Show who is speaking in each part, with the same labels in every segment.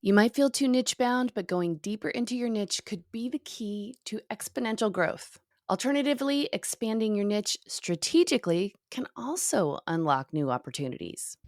Speaker 1: You might feel too niche bound, but going deeper into your niche could be the key to exponential growth. Alternatively, expanding your niche strategically can also unlock new opportunities.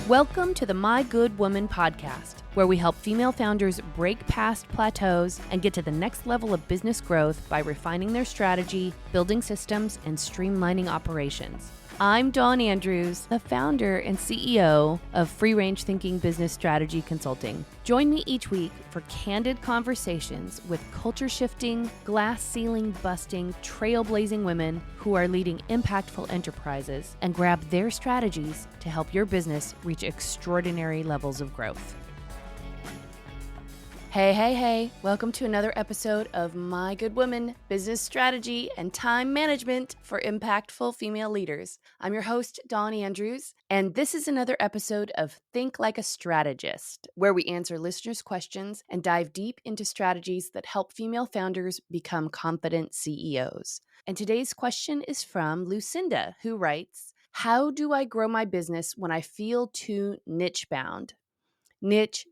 Speaker 1: Welcome to the My Good Woman podcast, where we help female founders break past plateaus and get to the next level of business growth by refining their strategy, building systems, and streamlining operations. I'm Dawn Andrews, the founder and CEO of Free Range Thinking Business Strategy Consulting. Join me each week for candid conversations with culture-shifting, glass-ceiling-busting, trailblazing women who are leading impactful enterprises and grab their strategies to help your business reach extraordinary levels of growth. Hey. Welcome to another episode of My Good Woman, Business Strategy and Time Management for Impactful Female Leaders. I'm your host, Dawn Andrews, and this is another episode of Think Like a Strategist, where we answer listeners' questions and dive deep into strategies that help female founders become confident CEOs. And today's question is from Lucinda, who writes, "How do I grow my business when I feel too niche bound?" Niche,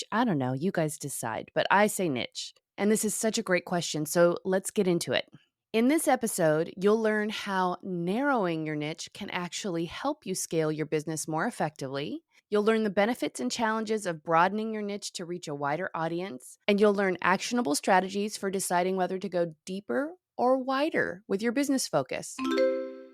Speaker 1: I don't know. You guys decide, but I say niche. And this is such a great question, so let's get into it. In this episode, you'll learn how narrowing your niche can actually help you scale your business more effectively. You'll learn the benefits and challenges of broadening your niche to reach a wider audience, and you'll learn actionable strategies for deciding whether to go deeper or wider with your business focus.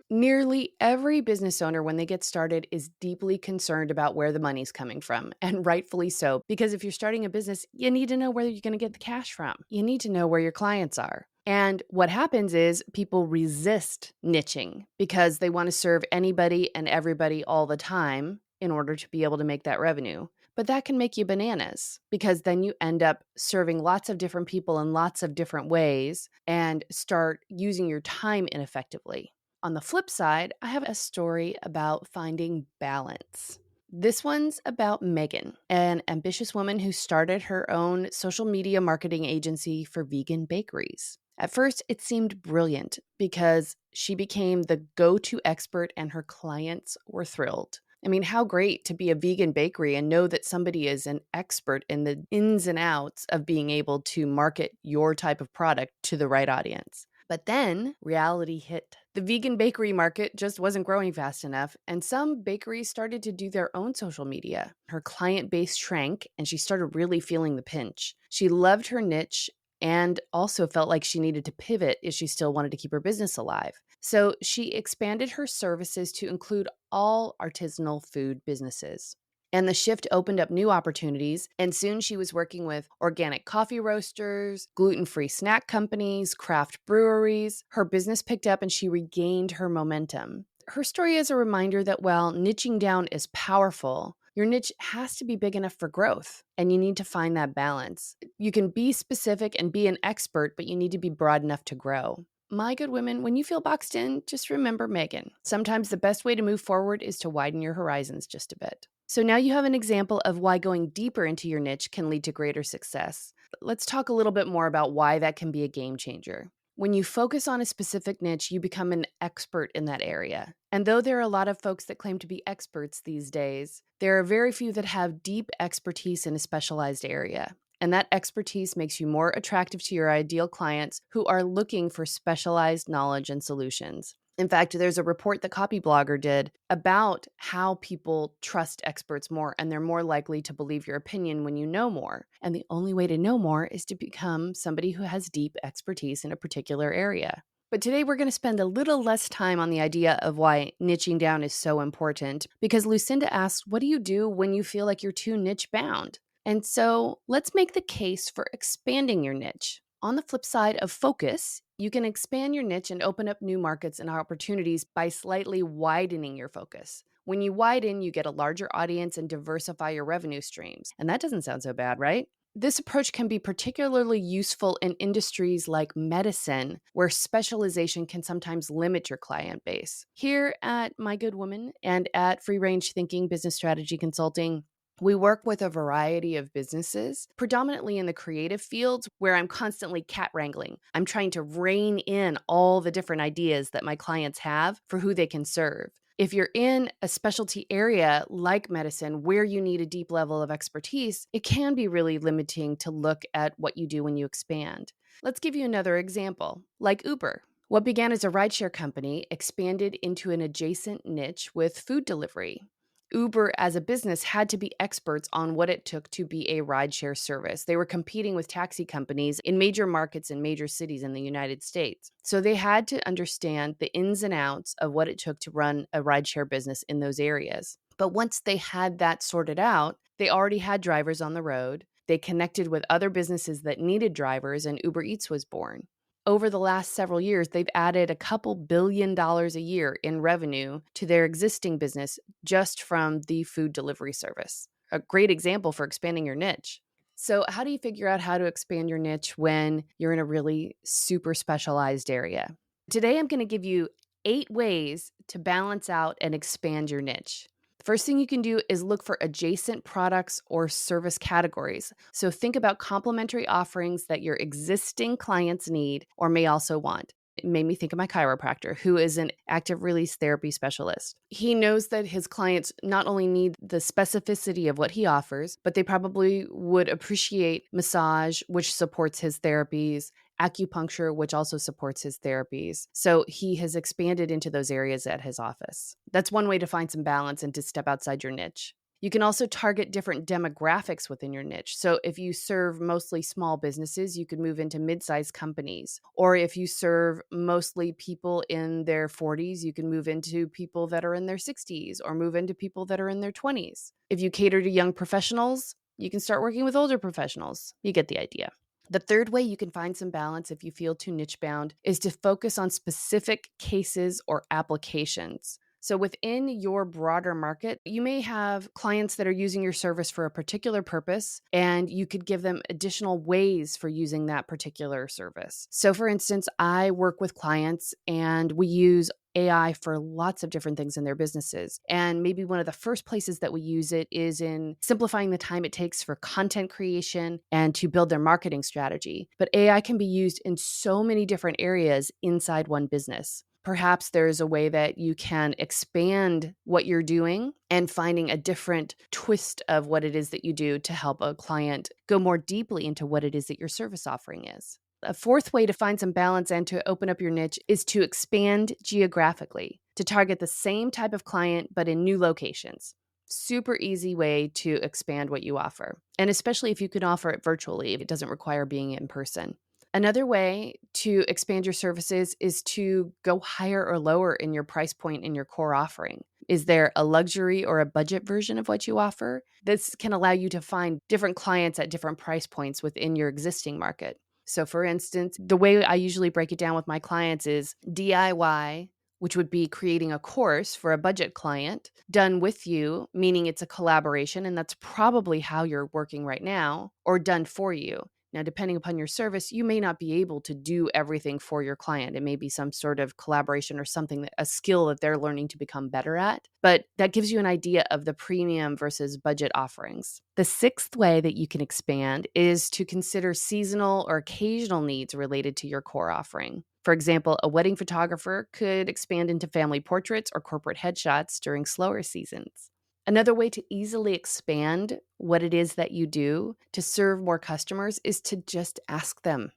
Speaker 1: Nearly every business owner, when they get started, is deeply concerned about where the money's coming from, and rightfully so, because if you're starting a business, you need to know where you're going to get the cash from. You need to know where your clients are. And what happens is people resist niching because they want to serve anybody and everybody all the time in order to be able to make that revenue. But that can make you bananas because then you end up serving lots of different people in lots of different ways and start using your time ineffectively. On the flip side, I have a story about finding balance. This one's about Megan, an ambitious woman who started her own social media marketing agency for vegan bakeries. At first, it seemed brilliant because she became the go-to expert and her clients were thrilled. I mean, how great to be a vegan bakery and know that somebody is an expert in the ins and outs of being able to market your type of product to the right audience. But then reality hit. The vegan bakery market just wasn't growing fast enough, and some bakeries started to do their own social media. Her client base shrank, and she started really feeling the pinch. She loved her niche and also felt like she needed to pivot if she still wanted to keep her business alive. So she expanded her services to include all artisanal food businesses. And the shift opened up new opportunities, and soon she was working with organic coffee roasters, gluten-free snack companies, craft breweries. Her business picked up and she regained her momentum. Her story is a reminder that while niching down is powerful, your niche has to be big enough for growth, and you need to find that balance. You can be specific and be an expert, but you need to be broad enough to grow. My good women, when you feel boxed in, just remember Megan. Sometimes the best way to move forward is to widen your horizons just a bit. So now you have an example of why going deeper into your niche can lead to greater success. Let's talk a little bit more about why that can be a game changer. When you focus on a specific niche, you become an expert in that area. And though there are a lot of folks that claim to be experts these days, there are very few that have deep expertise in a specialized area. And that expertise makes you more attractive to your ideal clients who are looking for specialized knowledge and solutions. In fact, there's a report that Copy Blogger did about how people trust experts more, and they're more likely to believe your opinion when you know more. And the only way to know more is to become somebody who has deep expertise in a particular area. But today we're going to spend a little less time on the idea of why niching down is so important, because Lucinda asks, what do you do when you feel like you're too niche bound? And so let's make the case for expanding your niche. On the flip side of focus, you can expand your niche and open up new markets and opportunities by slightly widening your focus. When you widen, you get a larger audience and diversify your revenue streams. And that doesn't sound so bad, right? This approach can be particularly useful in industries like medicine, where specialization can sometimes limit your client base. Here at My Good Woman and at Free Range Thinking Business Strategy Consulting, we work with a variety of businesses, predominantly in the creative fields, where I'm constantly cat wrangling. I'm trying to rein in all the different ideas that my clients have for who they can serve. If you're in a specialty area like medicine where you need a deep level of expertise, it can be really limiting to look at what you do when you expand. Let's give you another example, like Uber. What began as a rideshare company expanded into an adjacent niche with food delivery. Uber as a business had to be experts on what it took to be a rideshare service. They were competing with taxi companies in major markets and major cities in the United States. So they had to understand the ins and outs of what it took to run a rideshare business in those areas. But once they had that sorted out, they already had drivers on the road. They connected with other businesses that needed drivers, and Uber Eats was born. Over the last several years, they've added a couple $1 billion a year in revenue to their existing business just from the food delivery service. A great example for expanding your niche. So, how do you figure out how to expand your niche when you're in a really super specialized area? Today, I'm going to give you 8 ways to balance out and expand your niche. First thing you can do is look for adjacent products or service categories. So think about complementary offerings that your existing clients need or may also want. It made me think of my chiropractor, who is an active release therapy specialist. He knows that his clients not only need the specificity of what he offers, but they probably would appreciate massage, which supports his therapies, acupuncture, which also supports his therapies. So he has expanded into those areas at his office. That's one way to find some balance and to step outside your niche. You can also target different demographics within your niche. So if you serve mostly small businesses, you could move into mid-sized companies. Or if you serve mostly people in their 40s, you can move into people that are in their 60s or move into people that are in their 20s. If you cater to young professionals, you can start working with older professionals. You get the idea. The third way you can find some balance if you feel too niche bound is to focus on specific cases or applications. So within your broader market, you may have clients that are using your service for a particular purpose, and you could give them additional ways for using that particular service. So for instance, I work with clients and we use AI for lots of different things in their businesses. And maybe one of the first places that we use it is in simplifying the time it takes for content creation and to build their marketing strategy. But AI can be used in so many different areas inside one business. Perhaps there's a way that you can expand what you're doing and finding a different twist of what it is that you do to help a client go more deeply into what it is that your service offering is. A fourth way to find some balance and to open up your niche is to expand geographically, to target the same type of client but in new locations. Super easy way to expand what you offer. And especially if you can offer it virtually, if it doesn't require being in person. Another way to expand your services is to go higher or lower in your price point in your core offering. Is there a luxury or a budget version of what you offer? This can allow you to find different clients at different price points within your existing market. So for instance, the way I usually break it down with my clients is DIY, which would be creating a course for a budget client, done with you, meaning it's a collaboration, and that's probably how you're working right now, or done for you. Now, depending upon your service, you may not be able to do everything for your client. It may be some sort of collaboration or something, a skill that they're learning to become better at. But that gives you an idea of the premium versus budget offerings. The sixth way that you can expand is to consider seasonal or occasional needs related to your core offering. For example, a wedding photographer could expand into family portraits or corporate headshots during slower seasons. Another way to easily expand what it is that you do to serve more customers is to just ask them.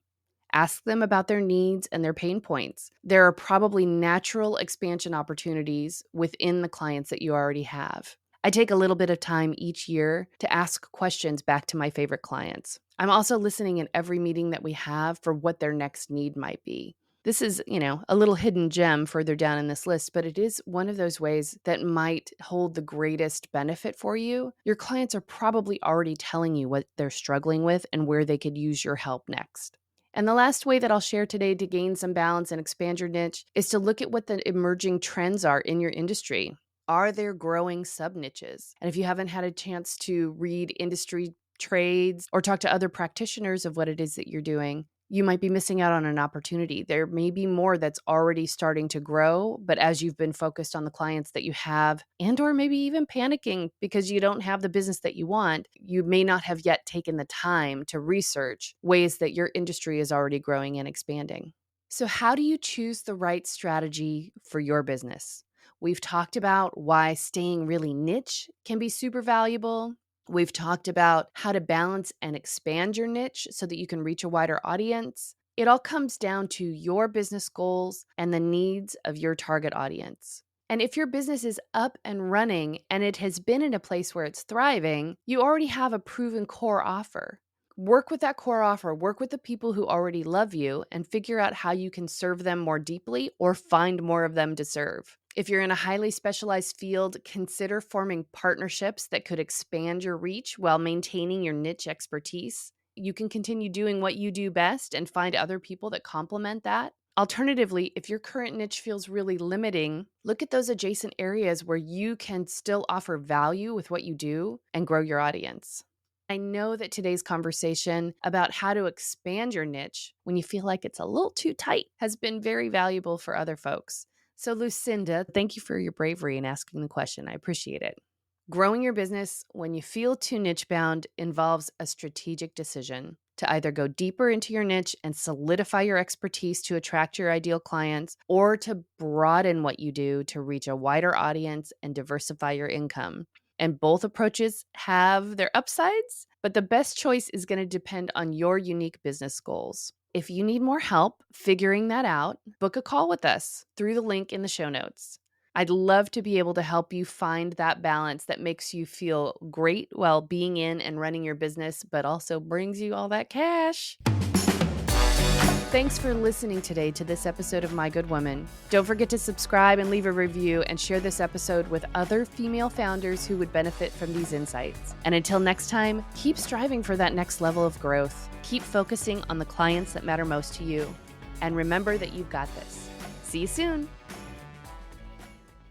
Speaker 1: Ask them about their needs and their pain points. There are probably natural expansion opportunities within the clients that you already have. I take a little bit of time each year to ask questions back to my favorite clients. I'm also listening in every meeting that we have for what their next need might be. This is, a little hidden gem further down in this list, but it is one of those ways that might hold the greatest benefit for you. Your clients are probably already telling you what they're struggling with and where they could use your help next. And the last way that I'll share today to gain some balance and expand your niche is to look at what the emerging trends are in your industry. Are there growing sub-niches? And if you haven't had a chance to read industry trades or talk to other practitioners of what it is that you're doing, you might be missing out on an opportunity. There may be more that's already starting to grow, but as you've been focused on the clients that you have, and or maybe even panicking because you don't have the business that you want, you may not have yet taken the time to research ways that your industry is already growing and expanding. So how do you choose the right strategy for your business? We've talked about why staying really niche can be super valuable. We've talked about how to balance and expand your niche so that you can reach a wider audience. It all comes down to your business goals and the needs of your target audience. And if your business is up and running and it has been in a place where it's thriving, you already have a proven core offer. Work with that core offer, work with the people who already love you, and figure out how you can serve them more deeply or find more of them to serve. If you're in a highly specialized field, consider forming partnerships that could expand your reach while maintaining your niche expertise. You can continue doing what you do best and find other people that complement that. Alternatively, if your current niche feels really limiting, look at those adjacent areas where you can still offer value with what you do and grow your audience. I know that today's conversation about how to expand your niche when you feel like it's a little too tight has been very valuable for other folks. So, Lucinda, thank you for your bravery in asking the question. I appreciate it. Growing your business when you feel too niche bound involves a strategic decision to either go deeper into your niche and solidify your expertise to attract your ideal clients, or to broaden what you do to reach a wider audience and diversify your income. And both approaches have their upsides, but the best choice is going to depend on your unique business goals. If you need more help figuring that out, book a call with us through the link in the show notes. I'd love to be able to help you find that balance that makes you feel great while being in and running your business, but also brings you all that cash. Thanks for listening today to this episode of My Good Woman. Don't forget to subscribe and leave a review and share this episode with other female founders who would benefit from these insights. And until next time, keep striving for that next level of growth. Keep focusing on the clients that matter most to you. And remember that you've got this. See you soon.